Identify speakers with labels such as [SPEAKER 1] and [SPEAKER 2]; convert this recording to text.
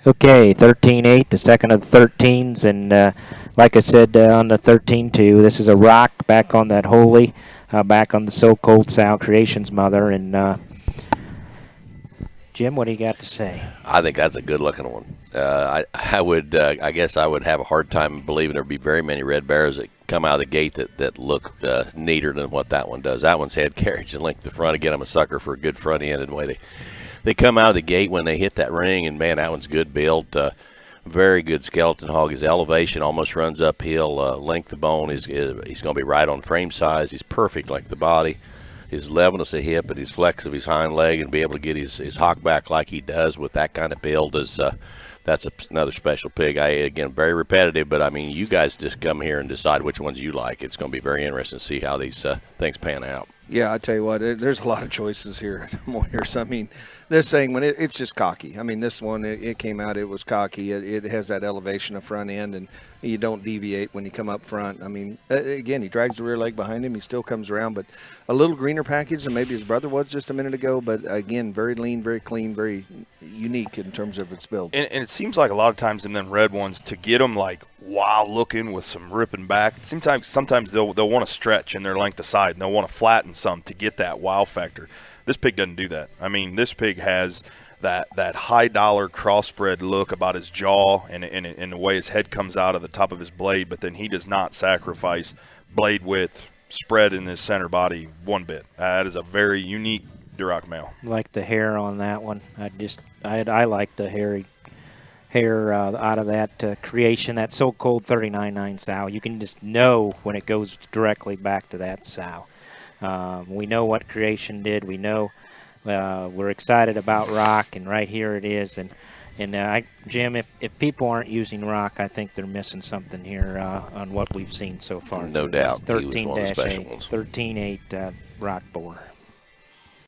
[SPEAKER 1] Okay, 13-8, the second of the 13s, and like I said on the 13-2, this is a rock back on that holy, back on the so-called Sal Creations mother, and Jim, what do you got to say?
[SPEAKER 2] I think that's a good-looking one. I guess I would have a hard time believing there'd be very many red bears that come out of the gate that look neater than what that one does. That one's head carriage and length of front. Again, I'm a sucker for a good front end and the way they come out of the gate when they hit that ring, and man, that one's good built. Very good skeleton hog. His elevation almost runs uphill. Length of bone he's going to be right on frame size. He's perfect like the body. His levelness of hip and his flex of his hind leg and be able to get his hock back like he does with that kind of build is another special pig. Again, very repetitive, but I mean, you guys just come here and decide which ones you like. It's going to be very interesting to see how these things pan out.
[SPEAKER 3] Yeah, I tell you what, there's a lot of choices here at Moyers. I mean, this thing, when it's just cocky. I mean, this one, it came out, it was cocky. It has that elevation of front end, and you don't deviate when you come up front. I mean, again, he drags the rear leg behind him. He still comes around, but a little greener package than maybe his brother was just a minute ago. But, again, very lean, very clean, very unique in terms of its build.
[SPEAKER 4] And it seems like a lot of times in them red ones, to get them like wild looking with some ripping back, sometimes they'll want to stretch in their length of side, and they'll want to flatten some to get that wow factor. This pig doesn't do that. I mean, this pig has that high dollar crossbred look about his jaw and the way his head comes out of the top of his blade, but then he does not sacrifice blade width, spread in his center body one bit. That is a very unique Duroc male.
[SPEAKER 1] Like the hair on that one. I like the hair out of that creation, that so-called 39.9 sow. You can just know when it goes directly back to that sow. We know what creation did. We know we're excited about rock, and right here it is. And Jim, if people aren't using rock, I think they're missing something here on what we've seen so far.
[SPEAKER 2] No doubt.
[SPEAKER 1] 13-8 rock boar.